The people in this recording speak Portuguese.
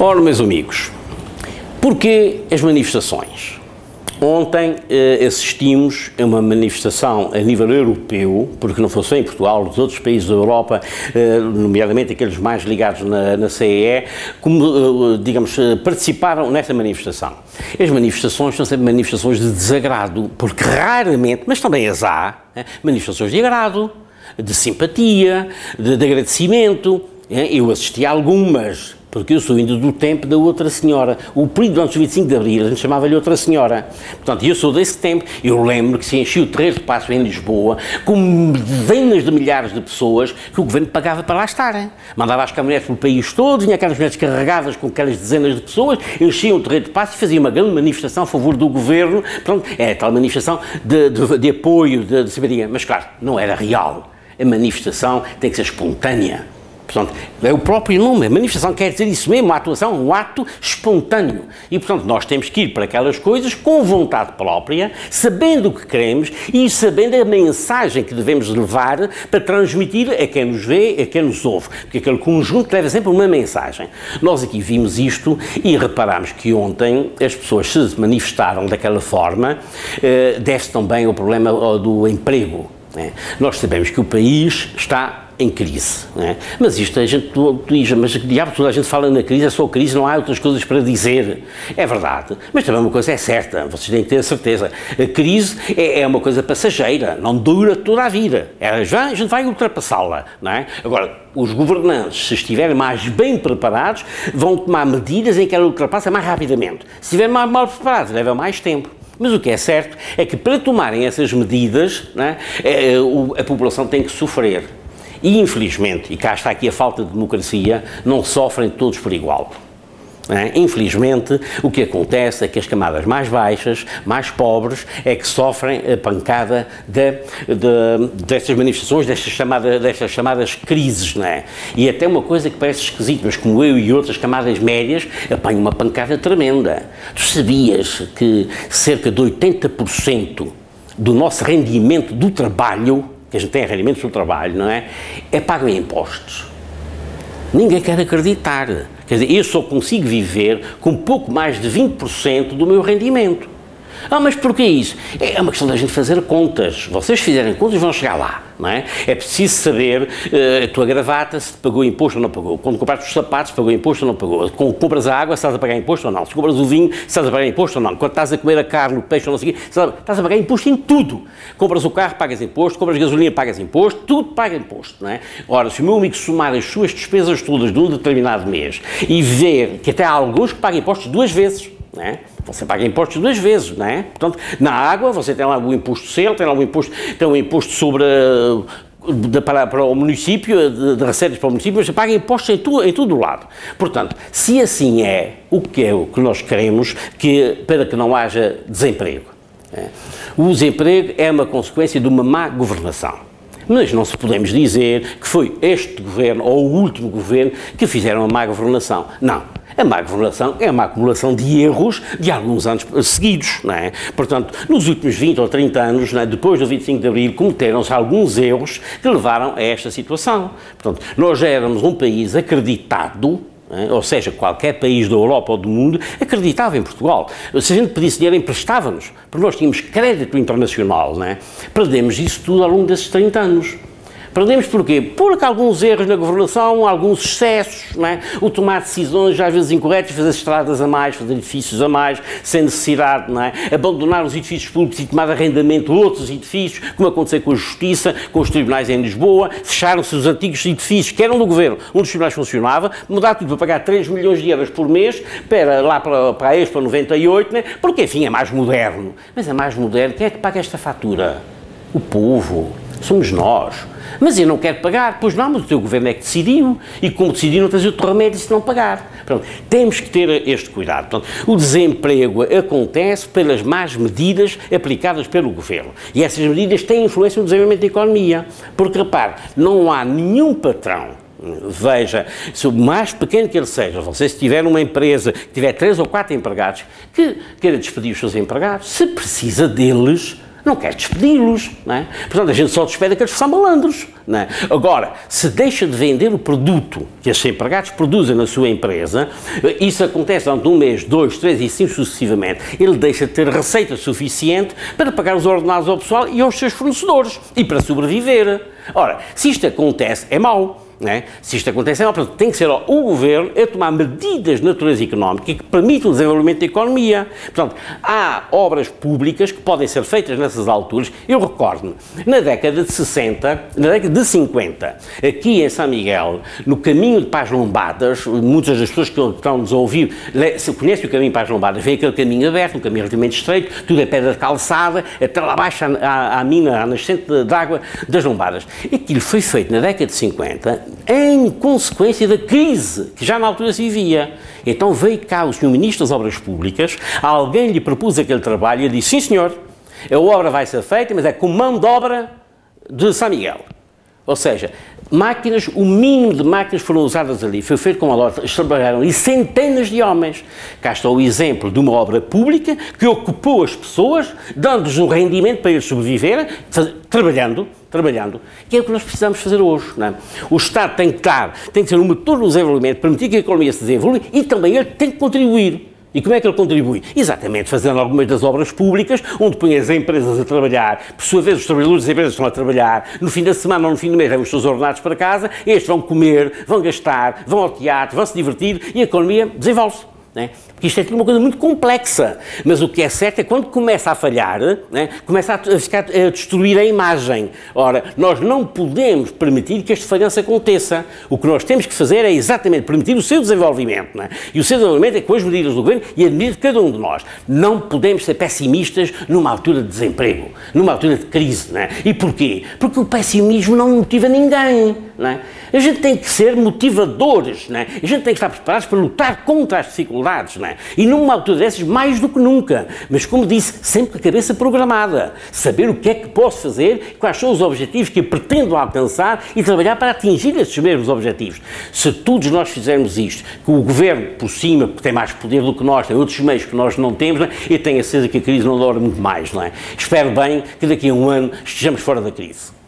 Ora, meus amigos, porquê as manifestações? Ontem assistimos a uma manifestação a nível europeu, porque não foi só em Portugal, os outros países da Europa, nomeadamente aqueles mais ligados na CEE, como, digamos, participaram nesta manifestação. As manifestações são sempre manifestações de desagrado, porque raramente, mas também as há, manifestações de agrado, de simpatia, de agradecimento. Eu assisti a algumas, porque eu sou ainda do tempo da outra senhora. O período antes do 25 de Abril, a gente chamava-lhe outra senhora. Portanto, eu sou desse tempo. Eu lembro que se enchia o Terreiro de Passos em Lisboa com dezenas de milhares de pessoas que o governo pagava para lá estarem. Mandava as caminhonetes pelo país todo, vinha aquelas caminhonetes carregadas com aquelas dezenas de pessoas, enchiam o Terreiro de Passos e faziam uma grande manifestação a favor do governo. Portanto, é tal manifestação de apoio, de simpatia. Mas, claro, não era real. A manifestação tem que ser espontânea. Portanto, é o próprio nome, a manifestação quer dizer isso mesmo, a atuação, um ato espontâneo. E, portanto, nós temos que ir para aquelas coisas com vontade própria, sabendo o que queremos e sabendo a mensagem que devemos levar para transmitir a quem nos vê, a quem nos ouve. Porque aquele conjunto leva sempre uma mensagem. Nós aqui vimos isto e reparámos que ontem as pessoas se manifestaram daquela forma, deve-se também ao problema do emprego. Nós sabemos que o país está em crise, não é? Mas isto a gente diz, mas diabo, toda a gente fala na crise, é só crise, não há outras coisas para dizer. É verdade, mas também uma coisa é certa, vocês têm que ter a certeza, a crise é uma coisa passageira, não dura toda a vida, a gente vai ultrapassá-la, não é? Agora, os governantes, se estiverem mais bem preparados, vão tomar medidas em que ela ultrapassa mais rapidamente. Se estiverem mais mal preparados, leva mais tempo. Mas o que é certo é que para tomarem essas medidas, não é, a população tem que sofrer. E, infelizmente, e cá está aqui a falta de democracia, não sofrem todos por igual. Infelizmente, o que acontece é que as camadas mais baixas, mais pobres, é que sofrem a pancada destas manifestações, destas chamadas crises, não é? E até uma coisa que parece esquisita, mas como eu e outras camadas médias, apanham uma pancada tremenda. Tu sabias que cerca de 80% do nosso rendimento do trabalho, que a gente tem rendimentos do trabalho, não é? É pago em impostos. Ninguém quer acreditar. Quer dizer, eu só consigo viver com pouco mais de 20% do meu rendimento. Mas porquê isso? É uma questão da gente fazer contas. Vocês fizerem contas vão chegar lá, não é? É preciso saber a tua gravata se pagou imposto ou não pagou. Quando compraste os sapatos, pagou imposto ou não pagou. Quando compras a água, se estás a pagar imposto ou não. Se compras o vinho, se estás a pagar imposto ou não. Quando estás a comer a carne, o peixe ou não sei o quê, estás a pagar imposto em tudo. Compras o carro, pagas imposto. Compras gasolina, pagas imposto. Tudo paga imposto, não é? Ora, se o meu amigo somar as suas despesas todas de um determinado mês e ver que até há alguns que pagam impostos 2 vezes, não é? Você paga impostos 2 vezes, não é? Portanto, na água você tem lá o imposto selo, tem lá o imposto sobre para o município, de receitas para o município, mas você paga impostos em todo o lado. Portanto, se assim é o que nós queremos, para que não haja desemprego. O desemprego é uma consequência de uma má governação. Mas não se podemos dizer que foi este governo ou o último governo que fizeram a má governação. Não. A má governação é uma acumulação de erros de alguns anos seguidos, não é? Portanto, nos últimos 20 ou 30 anos, não é? Depois do 25 de Abril, cometeram-se alguns erros que levaram a esta situação. Portanto, nós já éramos um país acreditado, ou seja, qualquer país da Europa ou do mundo acreditava em Portugal. Se a gente pedisse dinheiro, emprestava-nos, porque nós tínhamos crédito internacional, não é? Perdemos isso tudo ao longo desses 30 anos. Perdemos porquê? Porque alguns erros na governação, alguns excessos, não é? O tomar decisões às vezes incorretas, fazer estradas a mais, fazer edifícios a mais, sem necessidade, não é? Abandonar os edifícios públicos e tomar de arrendamento outros edifícios, como aconteceu com a Justiça, com os tribunais em Lisboa, fecharam-se os antigos edifícios que eram do governo, um dos tribunais funcionava, mudar tudo para pagar 3 milhões de euros por mês, para a Expo 98, né? Porque enfim é mais moderno. Mas é mais moderno, quem é que paga esta fatura? O povo, somos nós. Mas eu não quero pagar, pois não, mas o teu governo é que decidiu, e como decidiu não tens outro remédio se não pagar. Portanto, temos que ter este cuidado. Portanto, o desemprego acontece pelas más medidas aplicadas pelo governo, e essas medidas têm influência no desenvolvimento da economia, porque repare, não há nenhum patrão, veja, se o mais pequeno que ele seja, você se tiver uma empresa que tiver 3 ou 4 empregados, que queira despedir os seus empregados, se precisa deles, não quer despedi-los, não é? Portanto, a gente só despede aqueles que são malandros, não é? Agora, se deixa de vender o produto que esses empregados produzem na sua empresa, isso acontece durante um mês, 2, 3 e assim sucessivamente, ele deixa de ter receita suficiente para pagar os ordenados ao pessoal e aos seus fornecedores e para sobreviver. Ora, se isto acontece, é mau. É? Se isto acontece, portanto, tem que ser o governo a tomar medidas de natureza económica que permitam o desenvolvimento da economia. Portanto, há obras públicas que podem ser feitas nessas alturas. Eu recordo-me, na década de 60, na década de 50, aqui em São Miguel, no caminho para as Lombadas, muitas das pessoas que estão-nos a ouvir conhecem o caminho para as Lombadas, vem aquele caminho aberto, um caminho relativamente estreito, tudo é pedra de calçada, até lá abaixo à mina, à nascente de água das Lombadas. Aquilo foi feito na década de 50, em consequência da crise que já na altura se vivia. Então veio cá o Sr. Ministro das Obras Públicas, alguém lhe propôs aquele trabalho e ele disse, sim senhor, a obra vai ser feita, mas é com mão de obra de São Miguel. Ou seja, máquinas, o mínimo de máquinas foram usadas ali, foi feito com a loja, trabalharam ali centenas de homens. Cá está o exemplo de uma obra pública que ocupou as pessoas, dando-lhes um rendimento para eles sobreviverem, trabalhando, que é o que nós precisamos fazer hoje. Não é? O Estado tem que ser um motor do desenvolvimento, permitir que a economia se desenvolva e também ele tem que contribuir. E como é que ele contribui? Exatamente fazendo algumas das obras públicas, onde põe as empresas a trabalhar, por sua vez os trabalhadores das empresas estão a trabalhar, no fim da semana ou no fim do mês levam os seus ordenados para casa, estes vão comer, vão gastar, vão ao teatro, vão se divertir e a economia desenvolve-se. Né? Porque isto é uma coisa muito complexa, mas o que é certo é que quando começa a falhar, né, começa a destruir a imagem. Ora, nós não podemos permitir que esta falhança aconteça. O que nós temos que fazer é exatamente permitir o seu desenvolvimento. Né? E o seu desenvolvimento é com as medidas do governo e as medidas de cada um de nós. Não podemos ser pessimistas numa altura de desemprego, numa altura de crise. Né? E porquê? Porque o pessimismo não motiva ninguém. Né? A gente tem que ser motivadores, né? A gente tem que estar preparados para lutar contra as dificuldades, né? E numa altura dessas, mais do que nunca. Mas, como disse, sempre com a cabeça programada. Saber o que é que posso fazer, quais são os objetivos que eu pretendo alcançar e trabalhar para atingir esses mesmos objetivos. Se todos nós fizermos isto, que o governo por cima, porque tem mais poder do que nós, tem outros meios que nós não temos, né? Eu tenho a certeza que a crise não dura muito mais, não é? Espero bem que daqui a um ano estejamos fora da crise.